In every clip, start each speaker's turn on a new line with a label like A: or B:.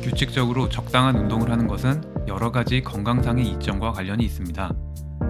A: 규칙적으로 적당한 운동을 하는 것은 여러 가지 건강상의 이점과 관련이 있습니다.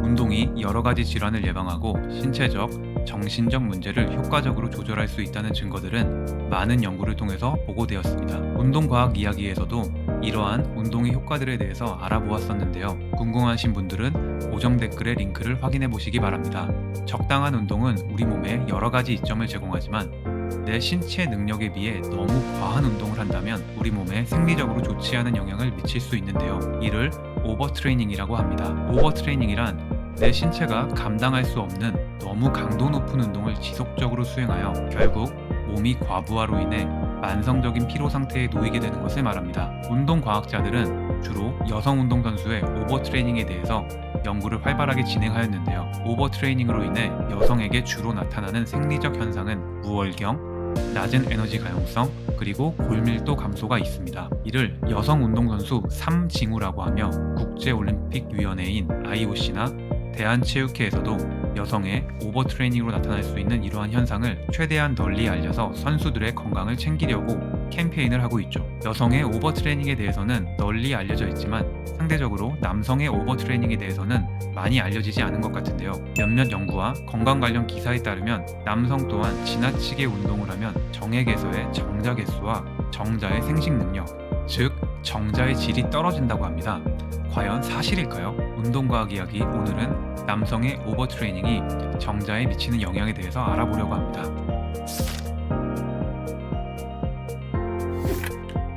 A: 운동이 여러 가지 질환을 예방하고 신체적, 정신적 문제를 효과적으로 조절할 수 있다는 증거들은 많은 연구를 통해서 보고되었습니다. 운동과학 이야기에서도 이러한 운동의 효과들에 대해서 알아보았었는데요. 궁금하신 분들은 고정 댓글의 링크를 확인해 보시기 바랍니다. 적당한 운동은 우리 몸에 여러 가지 이점을 제공하지만 내 신체 능력에 비해 너무 과한 운동을 한다면 우리 몸에 생리적으로 좋지 않은 영향을 미칠 수 있는데요. 이를 오버트레이닝이라고 합니다. 오버트레이닝이란 내 신체가 감당할 수 없는 너무 강도 높은 운동을 지속적으로 수행하여 결국 몸이 과부하로 인해 만성적인 피로 상태에 놓이게 되는 것을 말합니다. 운동과학자들은 주로 여성 운동선수의 오버트레이닝에 대해서 연구를 활발하게 진행하였는데요. 오버트레이닝으로 인해 여성에게 주로 나타나는 생리적 현상은 무월경, 낮은 에너지 가용성, 그리고 골밀도 감소가 있습니다. 이를 여성 운동선수 3징후라고 하며 국제올림픽위원회인 IOC나 대한체육회에서도 여성의 오버트레이닝으로 나타날 수 있는 이러한 현상을 최대한 널리 알려서 선수들의 건강을 챙기려고 캠페인을 하고 있죠. 여성의 오버트레이닝에 대해서는 널리 알려져 있지만 상대적으로 남성의 오버트레이닝에 대해서는 많이 알려지지 않은 것 같은데요. 몇몇 연구와 건강 관련 기사에 따르면 남성 또한 지나치게 운동을 하면 정액에서의 정자 개수와 정자의 생식 능력, 즉 정자의 질이 떨어진다고 합니다. 과연 사실일까요? 운동과학 이야기 오늘은 남성의 오버트레이닝이 정자에 미치는 영향에 대해서 알아보려고 합니다.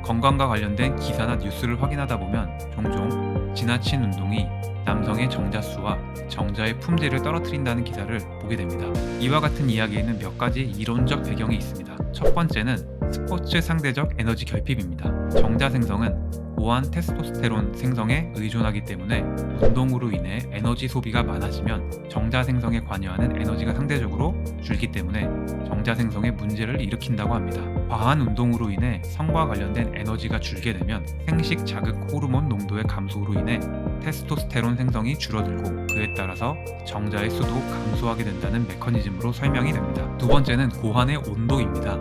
A: 건강과 관련된 기사나 뉴스를 확인하다 보면 종종 지나친 운동이 남성의 정자수와 정자의 품질을 떨어뜨린다는 기사를 보게 됩니다. 이와 같은 이야기에는 몇 가지 이론적 배경이 있습니다. 첫 번째는 스포츠 상대적 에너지 결핍입니다. 정자 생성은 고한 테스토스테론 생성에 의존하기 때문에 운동으로 인해 에너지 소비가 많아지면 정자 생성에 관여하는 에너지가 상대적으로 줄기 때문에 정자 생성에 문제를 일으킨다고 합니다. 과한 운동으로 인해 성과 관련된 에너지가 줄게 되면 생식 자극 호르몬 농도의 감소로 인해 테스토스테론 생성이 줄어들고 그에 따라서 정자의 수도 감소하게 된다는 메커니즘으로 설명이 됩니다. 두 번째는 고환의 온도입니다.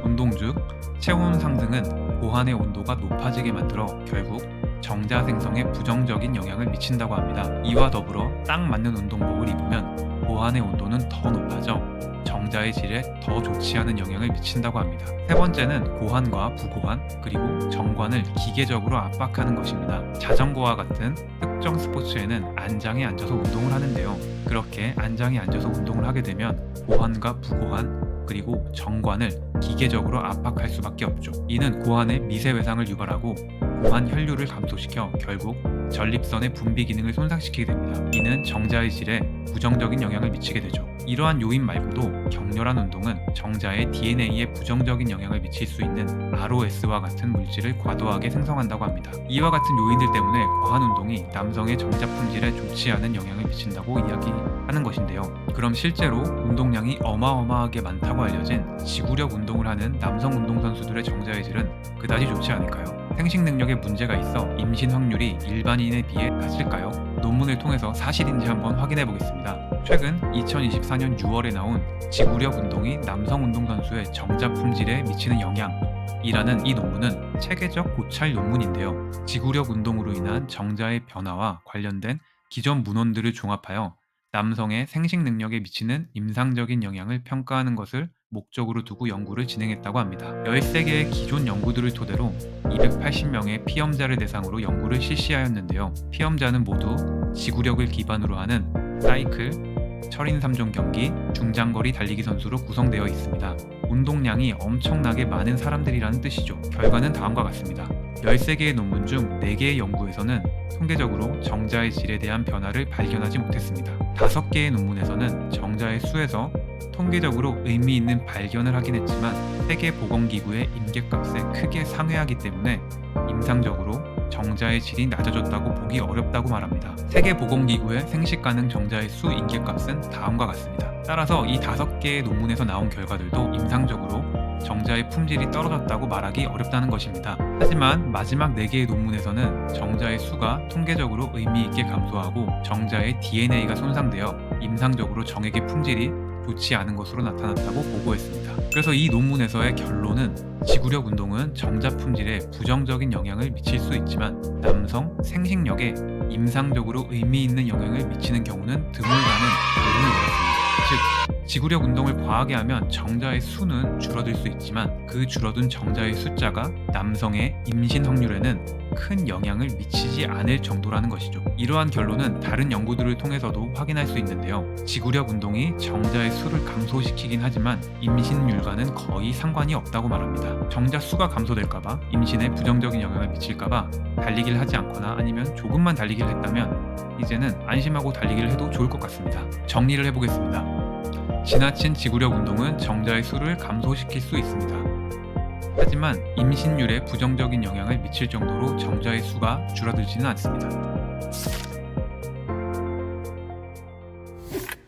A: 운동 중 체온 상승은 고환의 온도가 높아지게 만들어 결국 정자 생성에 부정적인 영향을 미친다고 합니다. 이와 더불어 딱 맞는 운동복을 입으면 고환의 온도는 더 높아져 정자의 질에 더 좋지 않은 영향을 미친다고 합니다. 세 번째는 고환과 부고환 그리고 정관을 기계적으로 압박하는 것입니다. 자전거와 같은 특정 스포츠에는 안장에 앉아서 운동을 하는데요. 그렇게 안장에 앉아서 운동을 하게 되면 고환과 부고환 그리고 정관을 기계적으로 압박할 수밖에 없죠. 이는 고환의 미세외상을 유발하고 고환 혈류를 감소시켜 결국 전립선의 분비 기능을 손상시키게 됩니다. 이는 정자의 질에 부정적인 영향을 미치게 되죠. 이러한 요인 말고도 격렬한 운동은 정자의 DNA에 부정적인 영향을 미칠 수 있는 ROS와 같은 물질을 과도하게 생성한다고 합니다. 이와 같은 요인들 때문에 과한 운동이 남성의 정자 품질에 좋지 않은 영향을 미친다고 이야기하는 것인데요. 그럼 실제로 운동량이 어마어마하게 많다고 알려진 지구력 운동을 하는 남성 운동선수들의 정자의 질은 그다지 좋지 않을까요? 생식 능력에 문제가 있어 임신 확률이 일반인에 비해 낮을까요? 논문을 통해서 사실인지 한번 확인해 보겠습니다. 최근 2024년 6월에 나온 지구력 운동이 남성 운동선수의 정자 품질에 미치는 영향이라는 이 논문은 체계적 고찰 논문인데요. 지구력 운동으로 인한 정자의 변화와 관련된 기존 문헌들을 종합하여 남성의 생식 능력에 미치는 임상적인 영향을 평가하는 것을 목적으로 두고 연구를 진행했다고 합니다. 13개의 기존 연구들을 토대로 280명의 피험자를 대상으로 연구를 실시하였는데요. 피험자는 모두 지구력을 기반으로 하는 사이클, 철인 3종 경기, 중장거리 달리기 선수로 구성되어 있습니다. 운동량이 엄청나게 많은 사람들이라는 뜻이죠. 결과는 다음과 같습니다. 13개의 논문 중 4개의 연구에서는 통계적으로 정자의 질에 대한 변화를 발견하지 못했습니다. 5개의 논문에서는 정자의 수에서 통계적으로 의미 있는 발견을 하긴 했지만 세계보건기구의 임계값에 크게 상회하기 때문에 임상적으로 정자의 질이 낮아졌다고 보기 어렵다고 말합니다. 세계보건기구의 생식 가능 정자의 수 임계값은 다음과 같습니다. 따라서 이 5개의 논문에서 나온 결과들도 임상적으로 정자의 품질이 떨어졌다고 말하기 어렵다는 것입니다. 하지만 마지막 4개의 논문에서는 정자의 수가 통계적으로 의미 있게 감소하고 정자의 DNA가 손상되어 임상적으로 정액의 품질이 좋지 않은 것으로 나타났다고 보고했습니다. 그래서 이 논문에서의 결론은 지구력 운동은 정자 품질에 부정적인 영향을 미칠 수 있지만 남성 생식력에 임상적으로 의미 있는 영향을 미치는 경우는 드물다는 결론을 내렸습니다. 즉, 지구력 운동을 과하게 하면 정자의 수는 줄어들 수 있지만 그 줄어든 정자의 숫자가 남성의 임신 확률에는 큰 영향을 미치지 않을 정도라는 것이죠. 이러한 결론은 다른 연구들을 통해서도 확인할 수 있는데요. 지구력 운동이 정자의 수를 감소시키긴 하지만 임신율과는 거의 상관이 없다고 말합니다. 정자 수가 감소될까봐, 임신에 부정적인 영향을 미칠까봐 달리기를 하지 않거나 아니면 조금만 달리기를 했다면 이제는 안심하고 달리기를 해도 좋을 것 같습니다. 정리를 해보겠습니다. 지나친 지구력 운동은 정자의 수를 감소시킬 수 있습니다. 하지만 임신율에 부정적인 영향을 미칠 정도로 정자의 수가 줄어들지는 않습니다.